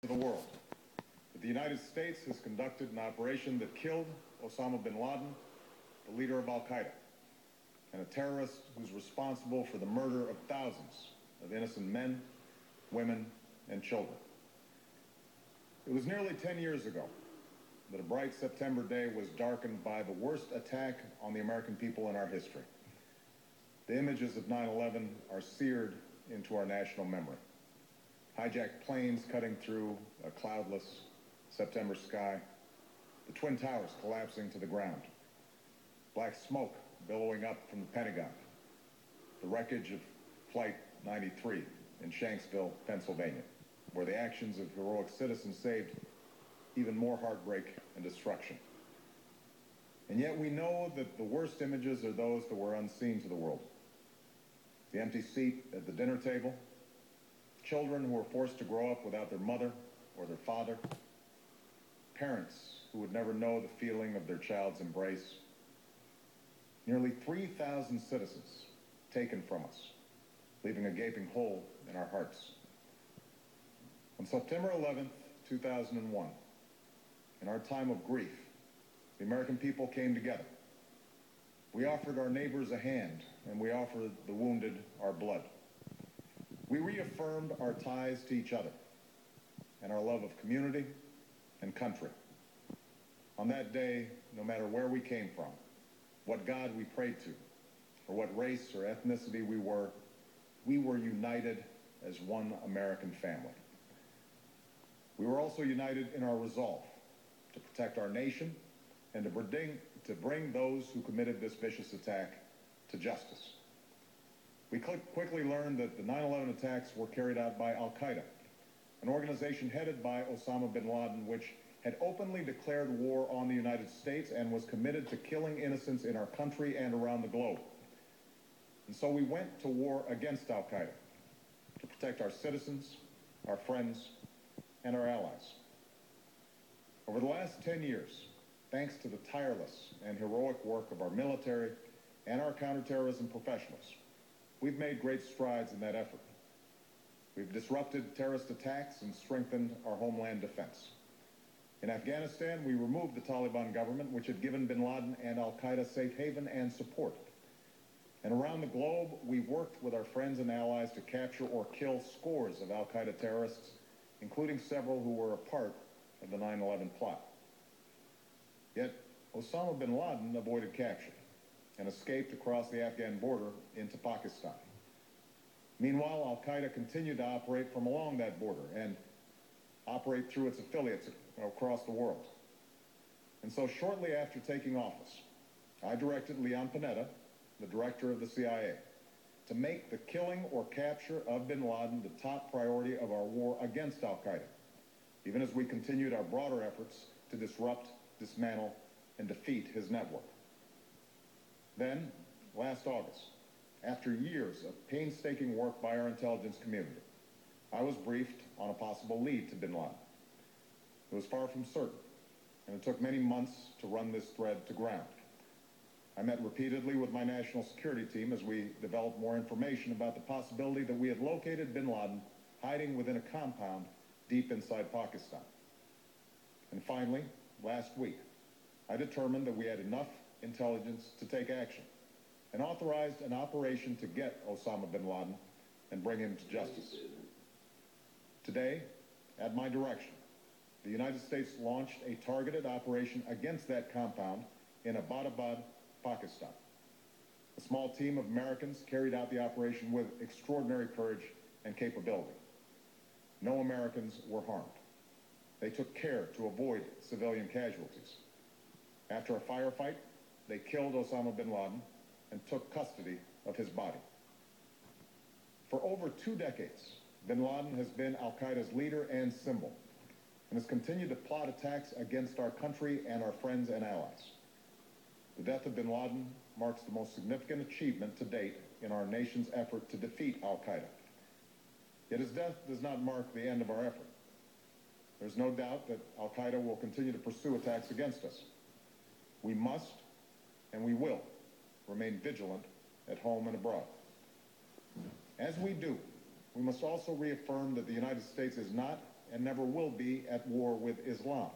to the world that the United States has conducted an operation that killed Osama Bin Laden, the leader of Al-Qaeda, and a terrorist who's responsible for the murder of thousands of innocent men, women, and children. It was nearly 10 years ago that a bright September day was darkened by the worst attack on the American people in our history. The images of 9/11 are seared into our national memory. Hijacked planes cutting through a cloudless September sky, the Twin Towers collapsing to the ground, black smoke billowing up from the Pentagon, the wreckage of Flight 93 in Shanksville, Pennsylvania, where the actions of heroic citizens saved even more heartbreak and destruction. And yet we know that the worst images are those that were unseen to the world. The empty seat at the dinner table, children who were forced to grow up without their mother or their father, parents who would never know the feeling of their child's embrace, nearly 3,000 citizens taken from us, leaving a gaping hole in our hearts. On September 11th, 2001, in our time of grief, the American people came together. We offered our neighbors a hand, and we offered the wounded our blood. We reaffirmed our ties to each other and our love of community and country. On that day, no matter where we came from, what God we prayed to, or what race or ethnicity we were united as one American family. We were also united in our resolve to protect our nation and to bring those who committed this vicious attack to justice. We quickly learned that the 9/11 attacks were carried out by Al-Qaeda, an organization headed by Osama Bin Laden, which had openly declared war on the United States and was committed to killing innocents in our country and around the globe. And so we went to war against Al-Qaeda to protect our citizens, our friends, and our allies. Over the last 10 years, thanks to the tireless and heroic work of our military and our counterterrorism professionals, we've made great strides in that effort. We've disrupted terrorist attacks and strengthened our homeland defense. In Afghanistan, we removed the Taliban government, which had given bin Laden and Al-Qaeda safe haven and support. And around the globe, we've worked with our friends and allies to capture or kill scores of Al-Qaeda terrorists, including several who were a part of the 9/11 plot. Yet, Osama bin Laden avoided capture and escaped across the Afghan border into Pakistan. Meanwhile, Al-Qaeda continued to operate from along that border and operate through its affiliates across the world. And so shortly after taking office, I directed Leon Panetta, the director of the CIA, to make the killing or capture of bin Laden the top priority of our war against Al-Qaeda, even as we continued our broader efforts to disrupt, dismantle, and defeat his network. Then, last August, after years of painstaking work by our intelligence community, I was briefed on a possible lead to bin Laden. It was far from certain, and it took many months to run this thread to ground. I met repeatedly with my national security team as we developed more information about the possibility that we had located bin Laden hiding within a compound deep inside Pakistan. And finally, last week, I determined that we had enough intelligence to take action and authorized an operation to get Osama bin Laden and bring him to justice. Today, at my direction, the United States launched a targeted operation against that compound in Abbottabad, Pakistan. A small team of Americans carried out the operation with extraordinary courage and capability. No Americans were harmed. They took care to avoid civilian casualties. After a firefight, they killed Osama bin Laden and took custody of his body. For over 2 decades, bin Laden has been Al-Qaeda's leader and symbol, and has continued to plot attacks against our country and our friends and allies. The death of bin Laden marks the most significant achievement to date in our nation's effort to defeat Al-Qaeda. Yet his death does not mark the end of our effort. There's no doubt that Al-Qaeda will continue to pursue attacks against us. We must, and we will, remain vigilant at home and abroad. As we do, we must also reaffirm that the United States is not and never will be at war with Islam.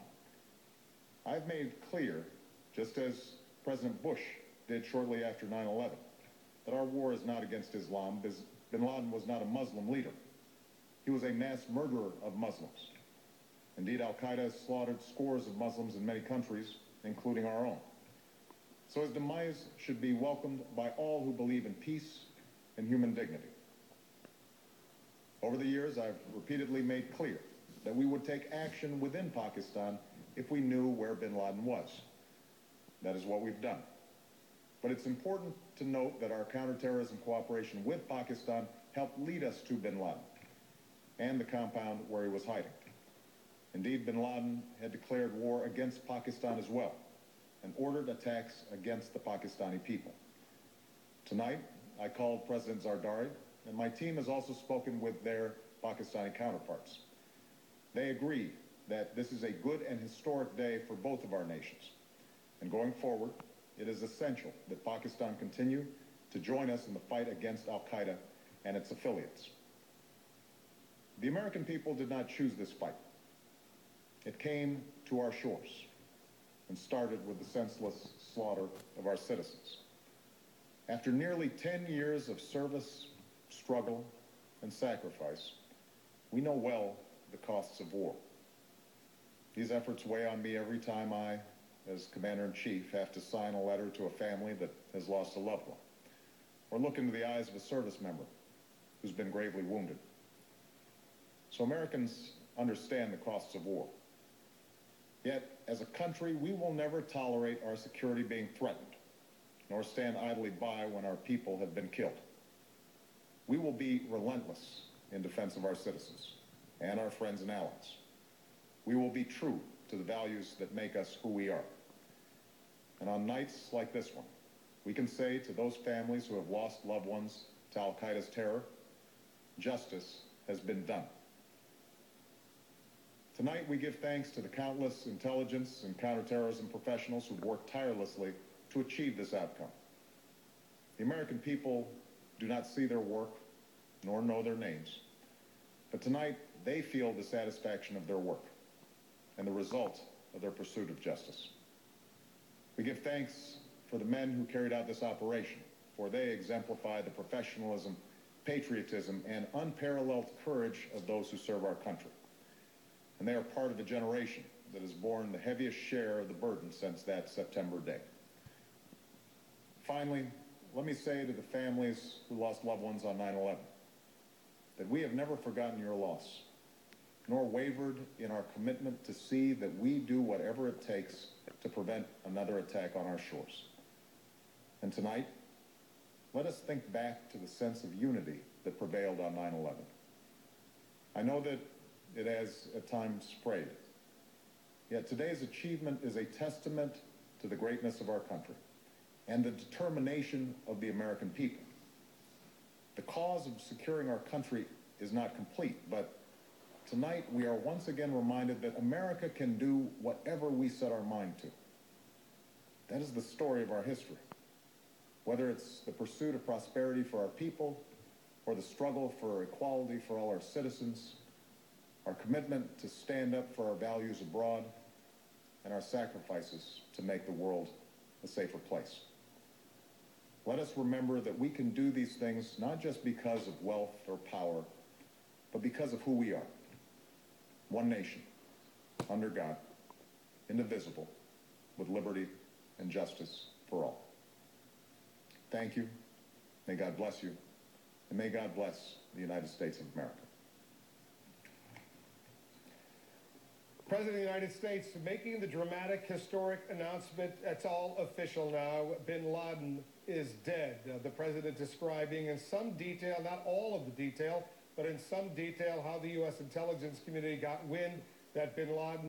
I've made clear, just as President Bush did shortly after 9/11, that our war is not against Islam. Bin Laden was not a Muslim leader. He was a mass murderer of Muslims. Indeed, al-Qaeda has slaughtered scores of Muslims in many countries, including our own. So his demise should be welcomed by all who believe in peace and human dignity. Over the years, I've repeatedly made clear that we would take action within Pakistan if we knew where bin Laden was. That is what we've done. But it's important to note that our counterterrorism cooperation with Pakistan helped lead us to bin Laden and the compound where he was hiding. Indeed, bin Laden had declared war against Pakistan as well and ordered attacks against the Pakistani people. Tonight, I called President Zardari, and my team has also spoken with their Pakistani counterparts. They agree that this is a good and historic day for both of our nations. And going forward, it is essential that Pakistan continue to join us in the fight against al-Qaeda and its affiliates. The American people did not choose this fight. It came to our shores and started with the senseless slaughter of our citizens. After nearly 10 years of service, struggle, and sacrifice, we know well the costs of war. These efforts weigh on me every time I, as Commander-in-Chief, have to sign a letter to a family that has lost a loved one, or look into the eyes of a service member who's been gravely wounded. So Americans understand the costs of war. Yet, as a country, we will never tolerate our security being threatened, nor stand idly by when our people have been killed. We will be relentless in defense of our citizens and our friends and allies. We will be true to the values that make us who we are. And on nights like this one, we can say to those families who have lost loved ones to al-Qaeda's terror, justice has been done. Tonight, we give thanks to the countless intelligence and counterterrorism professionals who've worked tirelessly to achieve this outcome. The American people do not see their work nor know their names, but tonight they feel the satisfaction of their work and the result of their pursuit of justice. We give thanks for the men who carried out this operation, for they exemplify the professionalism, patriotism, and unparalleled courage of those who serve our country. And they are part of a generation that has borne the heaviest share of the burden since that September day. Finally, let me say to the families who lost loved ones on 9/11 that we have never forgotten your loss, nor wavered in our commitment to see that we do whatever it takes to prevent another attack on our shores. And tonight, let us think back to the sense of unity that prevailed on 9/11. I know that it has at times frayed. Yet today's achievement is a testament to the greatness of our country and the determination of the American people. The cause of securing our country is not complete, but tonight we are once again reminded that America can do whatever we set our mind to. That is the story of our history. Whether it's the pursuit of prosperity for our people or the struggle for equality for all our citizens, our commitment to stand up for our values abroad, and our sacrifices to make the world a safer place. Let us remember that we can do these things not just because of wealth or power, but because of who we are. One nation, under God, indivisible, with liberty and justice for all. Thank you. May God bless you. And may God bless the United States of America. President of the United States making the dramatic, historic announcement. It's all official now. Bin Laden is dead. The president describing in some detail, not all of the detail, but in some detail how the U.S. intelligence community got wind that bin Laden